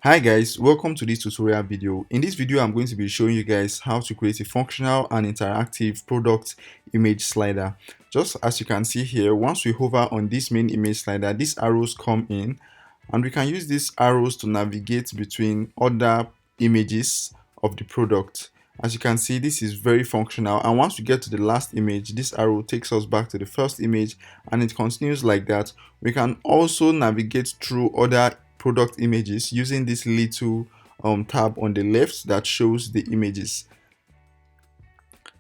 Hi guys, welcome to this tutorial video. In this video, I'm going to be showing you guys how to create a functional and interactive product image slider. Just as you can see here, once we hover on this main image slider, these arrows come in and we can use these arrows to navigate between other images of the product. As you can see, this is very functional, and once we get to the last image, this arrow takes us back to the first image and it continues like that. We can also navigate through other product images using this little tab on the left that shows the images.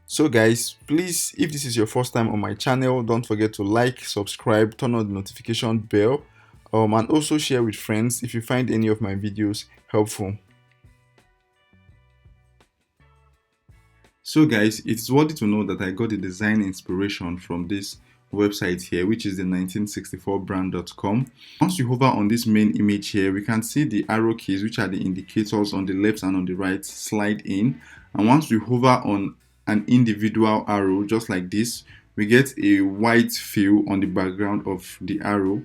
So guys, please, if this is your first time on my channel, don't forget to like, subscribe, turn on the notification bell, and also share with friends if you find any of my videos helpful. So guys, it's worthy to know that I got the design inspiration from this website here, which is the 1964brand.com. Once you hover on this main image here, we can see the arrow keys, which are the indicators on the left and on the right, slide in. And once we hover on an individual arrow, just like this, we get a white fill on the background of the arrow.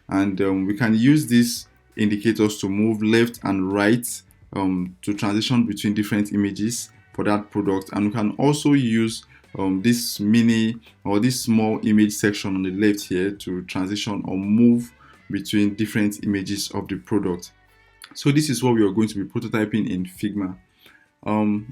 And we can use these indicators to move left and right to transition between different images for that product. And we can also use this mini or this small image section on the left here to transition or move between different images of the product. So this is what we are going to be prototyping in Figma.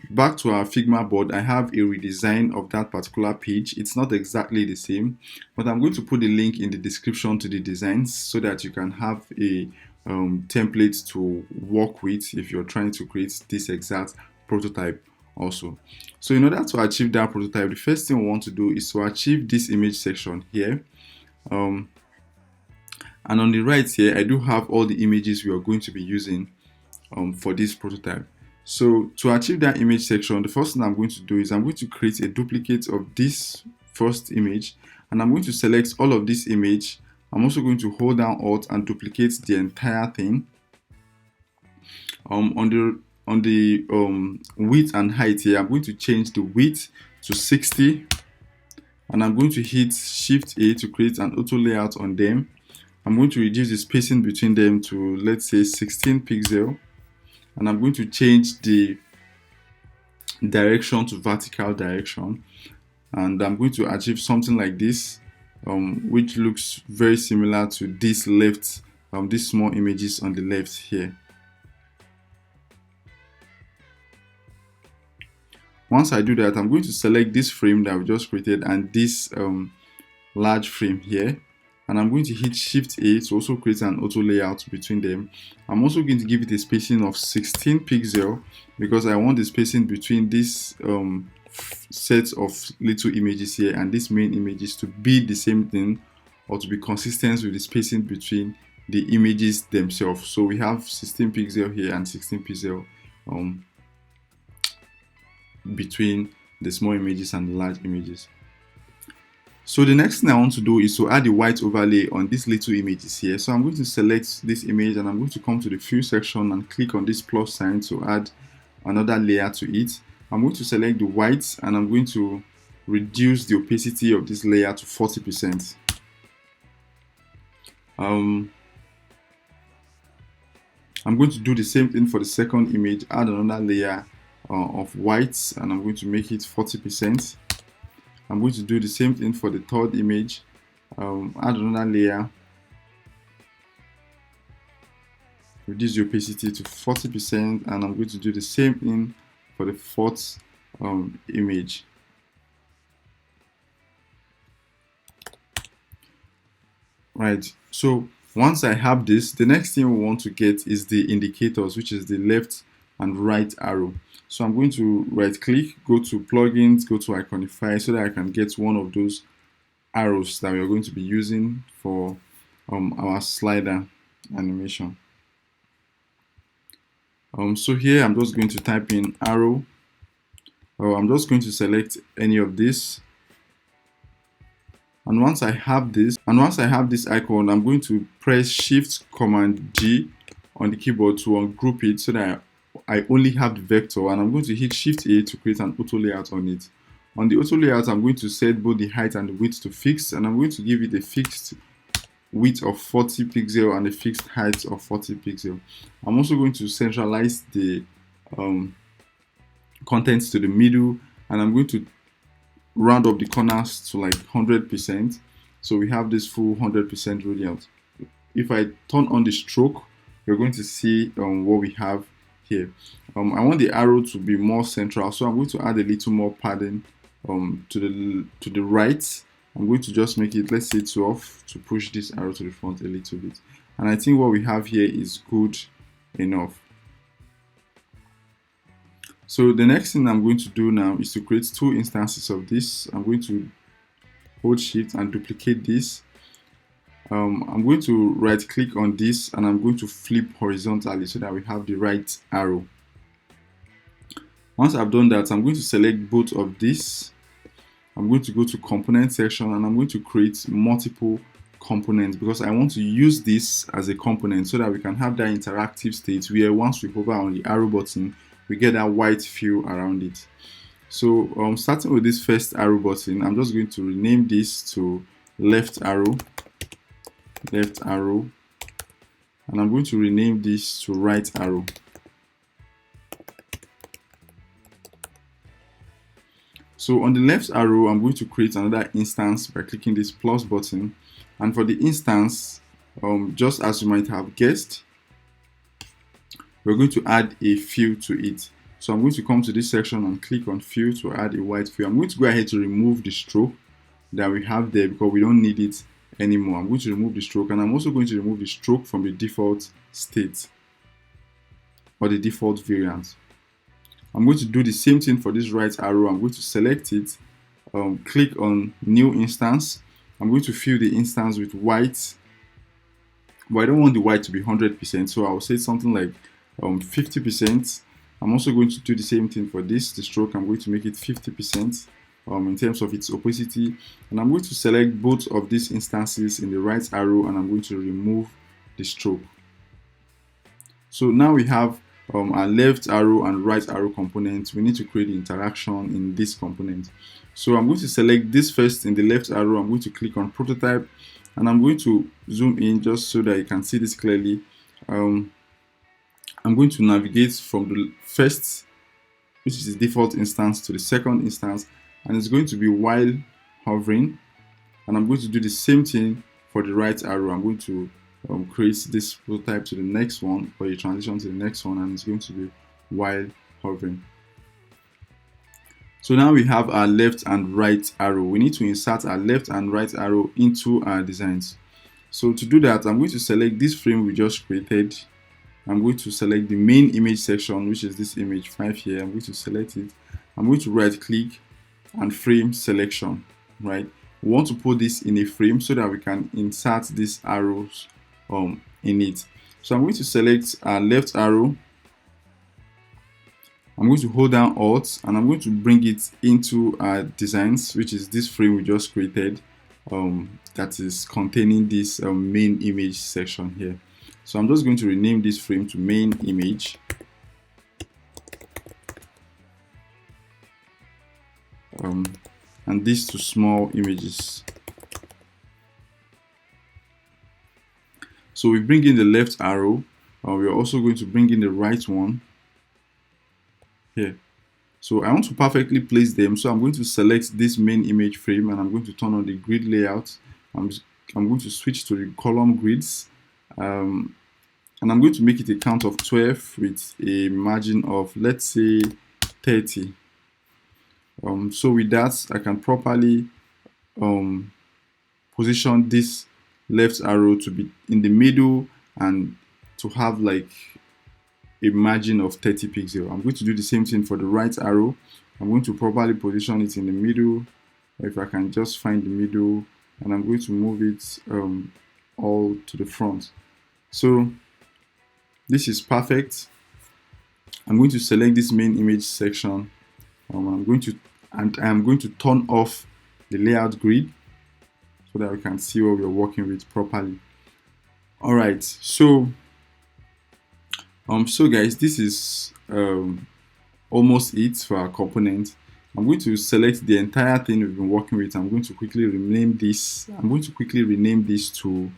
Back to our Figma board, I have a redesign of that particular page. It's not exactly the same, but I'm going to put the link in the description to the designs so that you can have a template to work with if you're trying to create this exact prototype also. So in order to achieve that prototype, the first thing we want to do is to achieve this image section here. And on the right here, I do have all the images we are going to be using for this prototype. So to achieve that image section, the first thing I'm going to do is I'm going to create a duplicate of this first image, and I'm going to select all of this image. I'm also going to hold down Alt and duplicate the entire thing. On the width and height here, I'm going to change the width to 60, and I'm going to hit Shift A to create an auto layout on them. I'm going to reduce the spacing between them to, let's say, 16 pixels, and I'm going to change the direction to vertical direction, and I'm going to achieve something like this, which looks very similar to this left, these small images on the left here. Once I do that, I'm going to select this frame that we just created and this large frame here, and I'm going to hit Shift A to also create an auto layout between them. I'm also going to give it a spacing of 16 pixels because I want the spacing between this set of little images here and this main images to be the same thing, or to be consistent with the spacing between the images themselves. So we have 16 pixels here and 16 pixels between the small images and the large images. So the next thing I want to do is to add a white overlay on these little images here. So I'm going to select this image and I'm going to come to the fill section and click on this plus sign to add another layer to it. I'm going to select the white and I'm going to reduce the opacity of this layer to 40%. I'm going to do the same thing for the second image, add another layer of white, and I'm going to make it 40%. I'm going to do the same thing for the third image, add another layer, reduce the opacity to 40%, and I'm going to do the same thing for the fourth image. Right, so once I have this, the next thing we want to get is the indicators, which is the left and right arrow. So I'm going to right click, go to plugins, go to Iconify so that I can get one of those arrows that we are going to be using for our slider animation. So here I'm just going to type in arrow. I'm just going to select any of this. And once I have this icon, I'm going to press Shift Command G on the keyboard to ungroup it so that I only have the vector, and I'm going to hit Shift A to create an auto layout on it. On the auto layout, I'm going to set both the height and the width to fixed, and I'm going to give it a fixed width of 40 pixel and a fixed height of 40 pixel. I'm also going to centralize the contents to the middle, and I'm going to round up the corners to like 100%. So we have this full 100% radiant. If I turn on the stroke, you're going to see what we have here. I want the arrow to be more central, so I'm going to add a little more padding to the right. I'm going to just make it, let's say 12, to push this arrow to the front a little bit. And I think what we have here is good enough. So the next thing I'm going to do now is to create 2 instances of this. I'm going to hold shift and duplicate this. I'm going to right click on this, and I'm going to flip horizontally so that we have the right arrow. Once I've done that, I'm going to select both of these. I'm going to go to component section, and I'm going to create multiple components because I want to use this as a component so that we can have that interactive state where once we hover on the arrow button, we get that white fill around it. So starting with this first arrow button, I'm just going to rename this to left arrow, and I'm going to rename this to right arrow. So on the left arrow, I'm going to create another instance by clicking this plus button, and for the instance, just as you might have guessed, we're going to add a fill to it. So I'm going to come to this section and click on fill to add a white fill. I'm going to go ahead to remove the stroke that we have there because we don't need it anymore. I'm going to remove the stroke, and I'm also going to remove the stroke from the default state or the default variant. I'm going to do the same thing for this right arrow. I'm going to select it, click on new instance. I'm going to fill the instance with white, but I don't want the white to be 100%, so I'll say something like 50%. I'm also going to do the same thing for this, the stroke. I'm going to make it 50% in terms of its opacity, and I'm going to select both of these instances in the right arrow, and I'm going to remove the stroke. So now we have our left arrow and right arrow components. We need to create the interaction in this component. So I'm going to select this first in the left arrow. I'm going to click on prototype, and I'm going to zoom in just so that you can see this clearly. I'm going to navigate from the first, which is the default instance, to the second instance, and it's going to be while hovering. And I'm going to do the same thing for the right arrow. I'm going to create this prototype to the next one, or a transition to the next one, and it's going to be while hovering. So now we have our left and right arrow. We need to insert our left and right arrow into our designs. So to do that, I'm going to select this frame we just created. I'm going to select the main image section, which is this image 5 here. I'm going to select it. I'm going to right click and frame selection, right? We want to put this in a frame so that we can insert these arrows in it. So I'm going to select our left arrow. I'm going to hold down Alt, and I'm going to bring it into our designs, which is this frame we just created, that is containing this main image section here. So I'm just going to rename this frame to main image. And this to small images. So we bring in the left arrow. We're also going to bring in the right one here. So I want to perfectly place them. So I'm going to select this main image frame, and I'm going to turn on the grid layout. I'm going to switch to the column grids. And I'm going to make it a count of 12 with a margin of, let's say, 30. So with that, I can properly position this left arrow to be in the middle and to have like a margin of 30 pixels. I'm going to do the same thing for the right arrow. I'm going to properly position it in the middle. If I can just find the middle, and I'm going to move it all to the front. So this is perfect. I'm going to select this main image section. I'm going to turn off the layout grid so that we can see what we're working with properly. All right, so guys, this is almost it for our component. I'm going to select the entire thing we've been working with. I'm going to quickly rename this. I'm going to quickly rename this to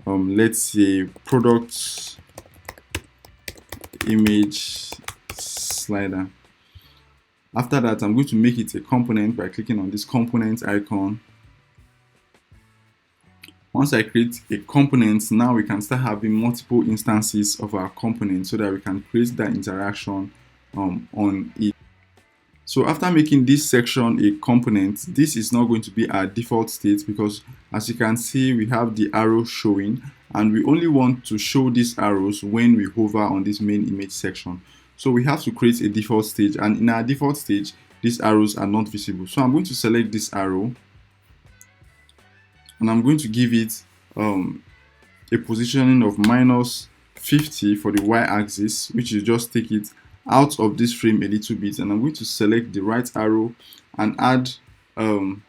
let's say product image slider. After that, I'm going to make it a component by clicking on this component icon. Once I create a component, now we can start having multiple instances of our component so that we can create that interaction on it. So after making this section a component, this is not going to be our default state, because as you can see, we have the arrow showing, and we only want to show these arrows when we hover on this main image section. So we have to create a default stage, and in our default stage, these arrows are not visible. So I'm going to select this arrow, and I'm going to give it a positioning of -50 for the y-axis, which is just take it out of this frame a little bit, and I'm going to select the right arrow and add 80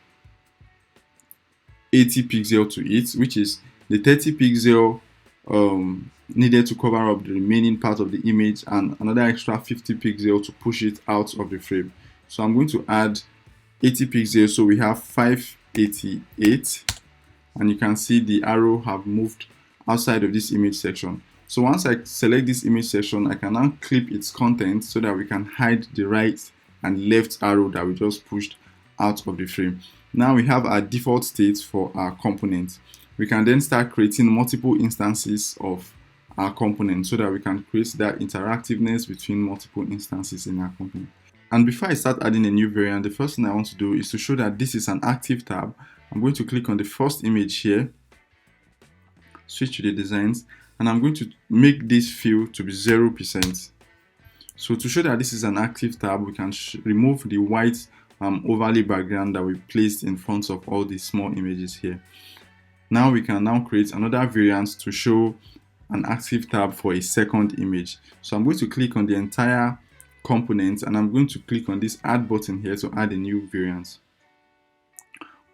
pixel to it, which is the 30 pixel needed to cover up the remaining part of the image, and another extra 50 pixel to push it out of the frame. So I'm going to add 80 pixels, so we have 588, and you can see the arrow have moved outside of this image section. So once I select this image section, I can now clip its content so that we can hide the right and left arrow that we just pushed out of the frame. Now we have our default state for our component. We can then start creating multiple instances of our component so that we can create that interactiveness between multiple instances in our component. And before I start adding a new variant, the first thing I want to do is to show that this is an active tab. I'm going to click on the first image here, switch to the designs, and I'm going to make this fill to be 0%. So to show that this is an active tab, we can remove the white overlay background that we placed in front of all these small images here. Now we can now create another variant to show an active tab for a second image. So I'm going to click on the entire component, and I'm going to click on this add button here to add a new variant.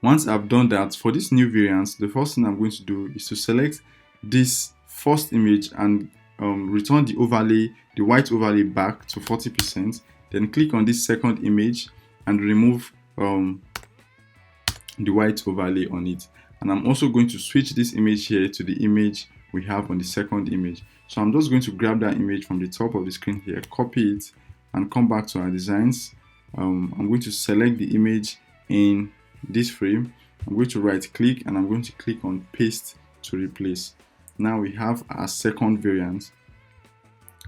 Once I've done that, for this new variant, the first thing I'm going to do is to select this first image and return the overlay, the white overlay, back to 40%. Then click on this second image and remove the white overlay on it. And I'm also going to switch this image here to the image we have on the second image. So I'm just going to grab that image from the top of the screen here, copy it, and come back to our designs. I'm going to select the image in this frame. I'm going to right click, and I'm going to click on paste to replace. Now we have our second variant.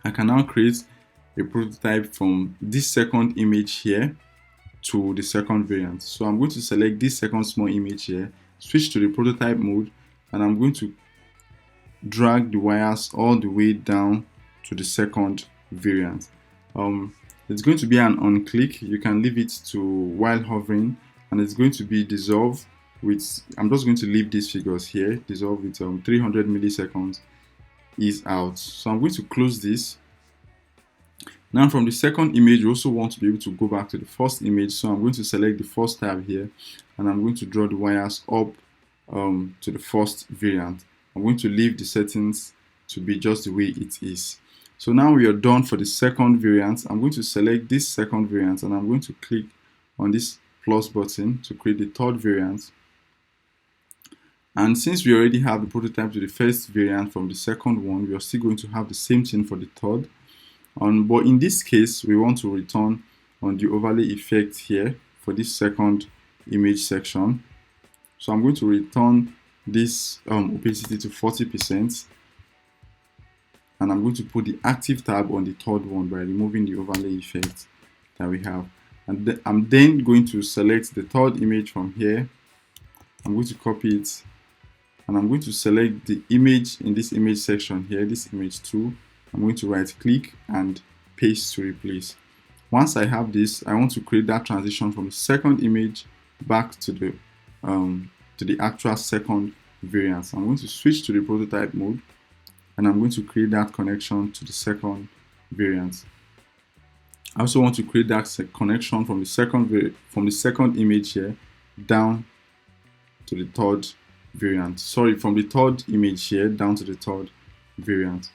I can now create a prototype from this second image here to the second variant. So I'm going to select this second small image here, switch to the prototype mode, and I'm going to drag the wires all the way down to the second variant. It's going to be an on click. You can leave it to while hovering, and it's going to be dissolve with, I'm just going to leave these figures here, dissolve with 300 milliseconds is out. So I'm going to close this. Now from the second image, we also want to be able to go back to the first image. So I'm going to select the first tab here, and I'm going to draw the wires up to the first variant. I'm going to leave the settings to be just the way it is. So now we are done for the second variant. I'm going to select this second variant, and I'm going to click on this plus button to create the third variant. And since we already have the prototype to the first variant from the second one, we are still going to have the same thing for the third. But in this case, we want to return on the overlay effect here for this second image section. So I'm going to return this opacity to 40%, and I'm going to put the active tab on the third one by removing the overlay effect that we have. And I'm then going to select the third image from here. I'm going to copy it, and I'm going to select the image in this image section here, this image 2. I'm going to right click and paste to replace. Once I have this, I want to create that transition from the second image back to the actual second variant. So I'm going to switch to the prototype mode, and I'm going to create that connection to the second variant. I also want to create that connection from the second image here down to the third variant. Sorry, from the third image here down to the third variant.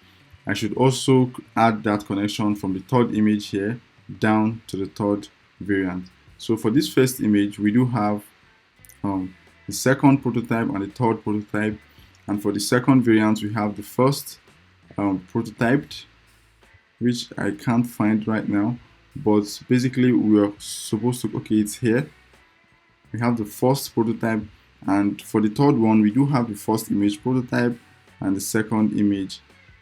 I should also add that connection from the third image here down to the third variant. So for this first image, we do have the second prototype and the third prototype, And for the second variant, we have the first prototyped, which I can't find right now, but basically we are supposed to, okay, it's here. We have the first prototype, and for the third one, we do have the first image prototype and the second image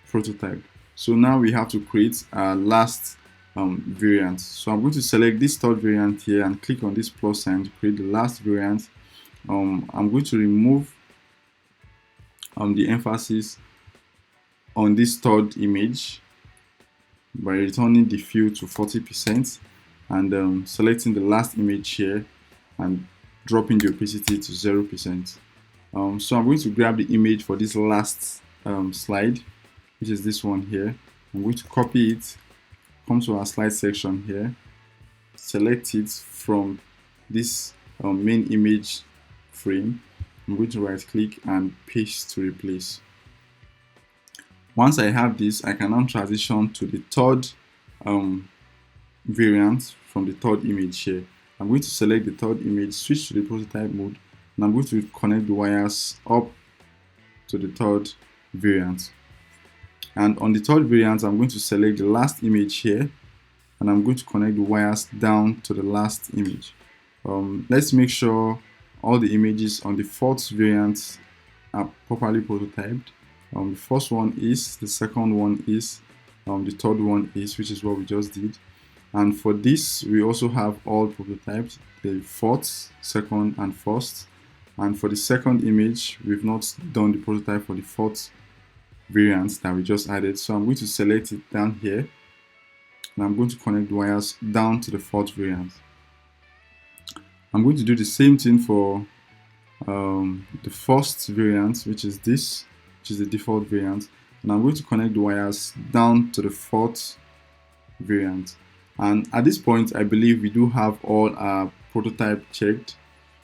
prototype. So now we have to create our last variant. So I'm going to select this third variant here and click on this plus sign to create the last variant. I'm going to remove the emphasis on this third image by returning the fill to 40% and selecting the last image here and dropping the opacity to 0%. So I'm going to grab the image for this last slide, which is this one here. I'm going to copy it, come to our slide section here, select it from this main image frame. I'm going to right click and paste to replace. Once I have this, I can now transition to the third variant from the third image here. I'm going to select the third image, switch to the prototype mode, and I'm going to connect the wires up to the third variant. And on the third variant, I'm going to select the last image here, and I'm going to connect the wires down to the last image. Let's make sure all the images on the fourth variant are properly prototyped. The first one is, the second one is, the third one is, which is what we just did. And for this, we also have all prototypes, the fourth, second, and first. And for the second image, we've not done the prototype for the fourth variant that we just added. So I'm going to select it down here, and I'm going to connect the wires down to the fourth variant. I'm going to do the same thing for the first variant, which is this, which is the default variant, and I'm going to connect the wires down to the fourth variant. And at this point, I believe we do have all our prototype checked.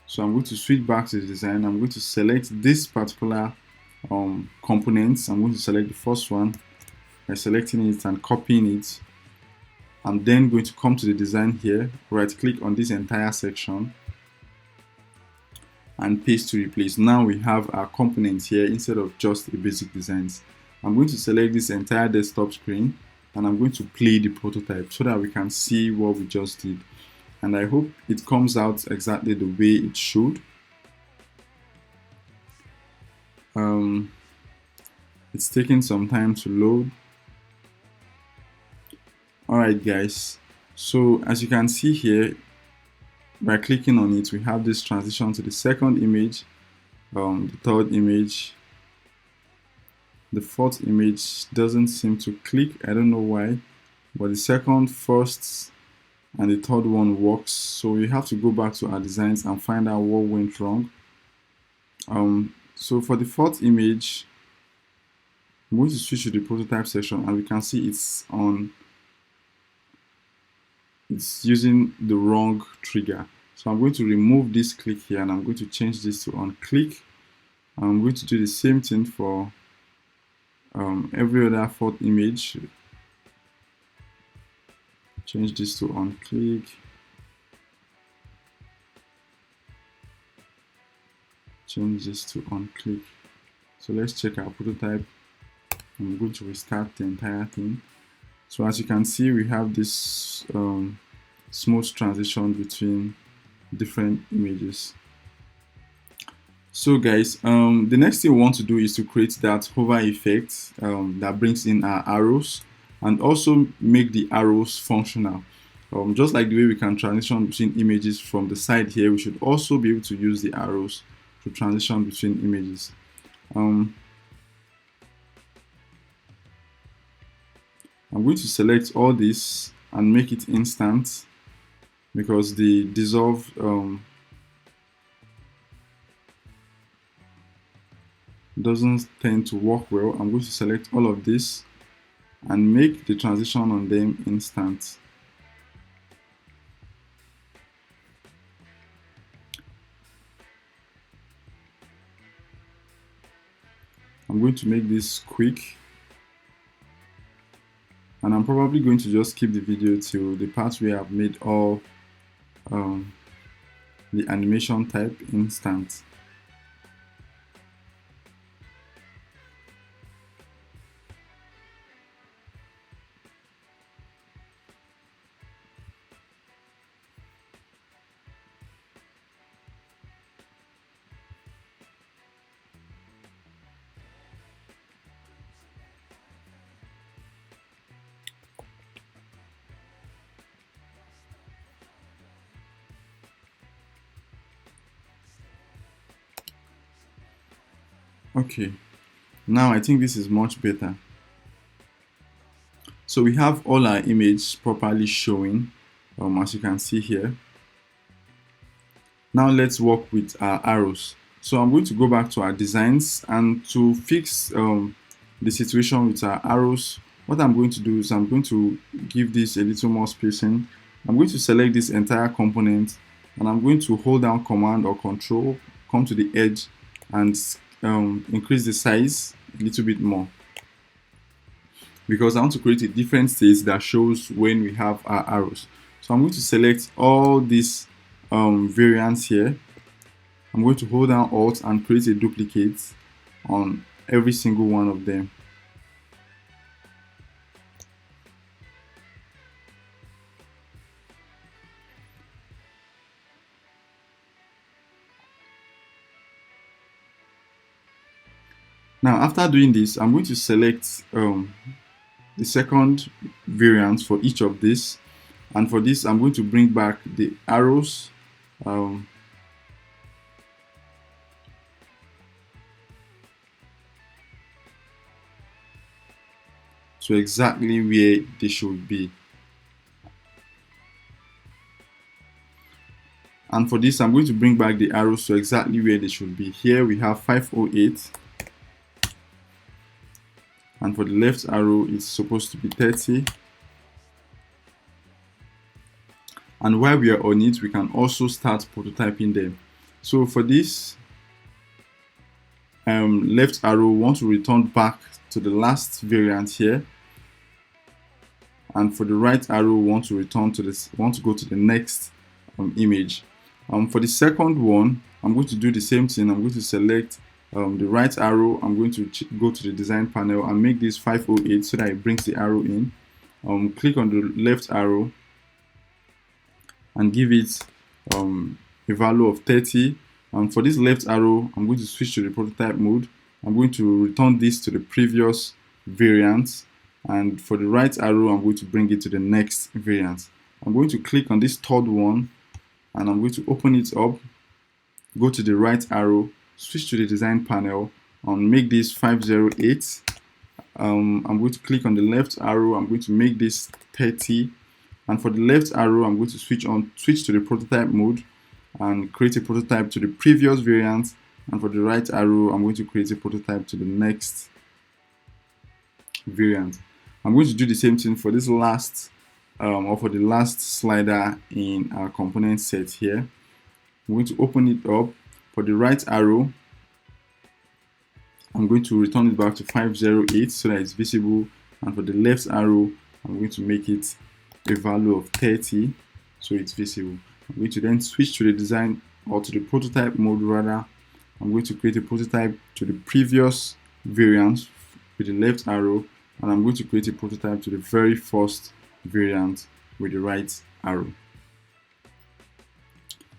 So I'm going to switch back to the design. I'm going to select this particular components. I'm going to select the first one by selecting it and copying it. I'm then going to come to the design here, right click on this entire section and paste to replace. Now we have our components here instead of just a basic designs. I'm going to select this entire desktop screen and I'm going to play the prototype so that we can see what we just did. And I hope it comes out exactly the way it should. It's taking some time to load. Alright guys, so as you can see here, by clicking on it, we have this transition to the second image, the third image. The fourth image doesn't seem to click, I don't know why, but the second, first, and the third one works. So we have to go back to our designs and find out what went wrong. So for the fourth image, I'm going to switch to the prototype section and we can see it's using the wrong trigger. So I'm going to remove this click here and I'm going to change this to on click. I'm going to do the same thing for every other fourth image. Change this to on click. Change this to on click. So let's check our prototype. I'm going to restart the entire thing. So as you can see, we have this smooth transition between different images. So guys, the next thing we want to do is to create that hover effect that brings in our arrows and also make the arrows functional. Just like the way we can transition between images from the side here, we should also be able to use the arrows to transition between images. I'm going to select all this and make it instant because the dissolve doesn't tend to work well. I'm going to select all of this and make the transition on them instant. I'm going to make this quick. And I'm probably going to just keep the video till the part where I've made all the animation type instant. Okay, now I think this is much better. So we have all our images properly showing, as you can see here. Now let's work with our arrows. So I'm going to go back to our designs, and to fix the situation with our arrows, what I'm going to do is I'm going to give this a little more spacing. I'm going to select this entire component, and I'm going to hold down Command or Control, come to the edge, and increase the size a little bit more, because I want to create a different state that shows when we have our arrows. So I'm going to select all these variants here. I'm going to hold down Alt and create a duplicate on every single one of them. Now, after doing this, I'm going to select the second variant for each of these. And for this, I'm going to bring back the arrows to exactly where they should be. And for this, I'm going to bring back the arrows to exactly where they should be. Here we have 508. And for the left arrow, it's supposed to be 30. And while we are on it, we can also start prototyping them. So for this left arrow, we want to return back to the last variant here. And for the right arrow, we want to return to this, want to go to the next image. For the second one, I'm going to do the same thing. I'm going to select the right arrow. I'm going to go to the design panel and make this 508 so that it brings the arrow in. Click on the left arrow and give it a value of 30. And for this left arrow, I'm going to switch to the prototype mode. I'm going to return this to the previous variant. And for the right arrow, I'm going to bring it to the next variant. I'm going to click on this third one, and I'm going to open it up, go to the right arrow, switch to the design panel, and make this 508. I'm going to click on the left arrow, I'm going to make this 30. And for the left arrow, I'm going to switch to the prototype mode and create a prototype to the previous variant. And for the right arrow, I'm going to create a prototype to the next variant. I'm going to do the same thing for this last or for the last slider in our component set here. I'm going to open it up. For the right arrow, I'm going to return it back to 508 so that it's visible. And for the left arrow, I'm going to make it a value of 30 so it's visible. I'm going to then switch to the design, or to the prototype mode rather. I'm going to create a prototype to the previous variant with the left arrow, and I'm going to create a prototype to the very first variant with the right arrow.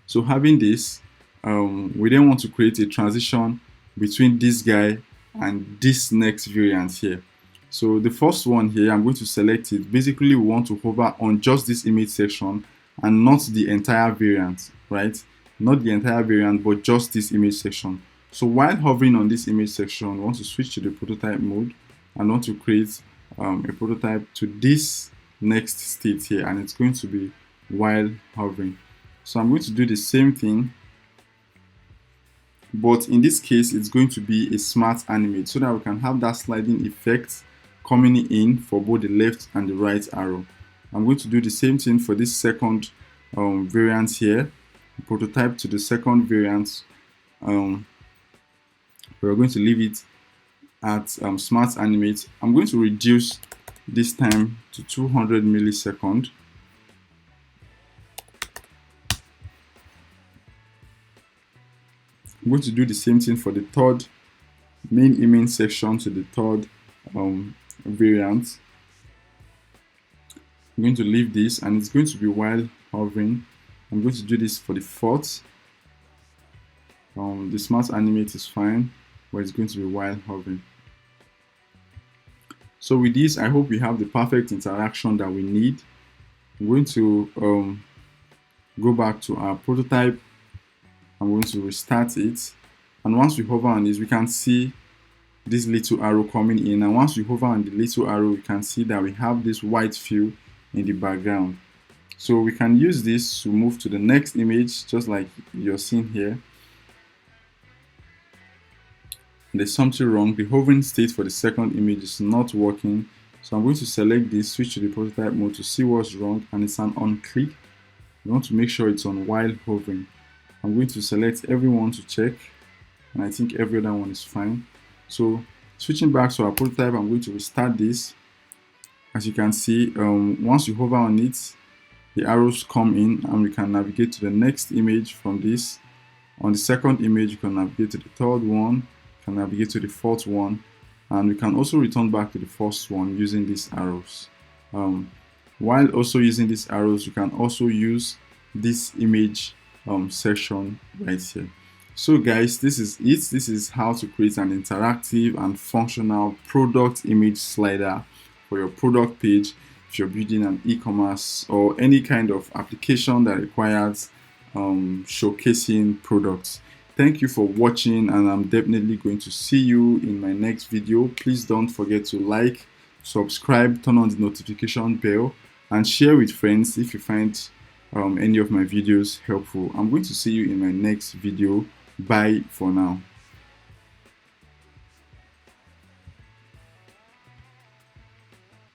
So having this, we then want to create a transition between this guy and this next variant here. So the first one here, I'm going to select it. Basically, we want to hover on just this image section and not the entire variant, right? Not the entire variant, but just this image section. So while hovering on this image section, we want to switch to the prototype mode and want to create a prototype to this next state here, and it's going to be while hovering. So I'm going to do the same thing, but in this case, it's going to be a smart animate so that we can have that sliding effect coming in for both the left and the right arrow. I'm going to do the same thing for this second variant here, prototype to the second variant. We're going to leave it at smart animate. I'm going to reduce this time to 200 milliseconds. I'm going to do the same thing for the third main image section to the third variant. I'm going to leave this, and it's going to be while hovering. I'm going to do this for the fourth. The smart animate is fine, but it's going to be while hovering. So with this, I hope we have the perfect interaction that we need. I'm going to go back to our prototype. I'm going to restart it, and once we hover on this, we can see this little arrow coming in, and once we hover on the little arrow, we can see that we have this white fill in the background. So we can use this to move to the next image, just like you're seeing here. There's something wrong. The hovering state for the second image is not working. So I'm going to select this, switch to the prototype mode to see what's wrong, and it's an on click. You want to make sure it's on while hovering. I'm going to select everyone to check, and I think every other one is fine. So switching back to our prototype, I'm going to restart this. As you can see, once you hover on it, the arrows come in and we can navigate to the next image from this. On the second image, you can navigate to the third one, you can navigate to the fourth one, and we can also return back to the first one using these arrows. While also using these arrows, you can also use this image section right here. So guys, this is it. This is how to create an interactive and functional product image slider for your product page if you're building an e-commerce or any kind of application that requires showcasing products. Thank you for watching, and I'm definitely going to see you in my next video. Please don't forget to like, subscribe, turn on the notification bell, and share with friends if you find any of my videos helpful. I'm going to see you in my next video. Bye for now.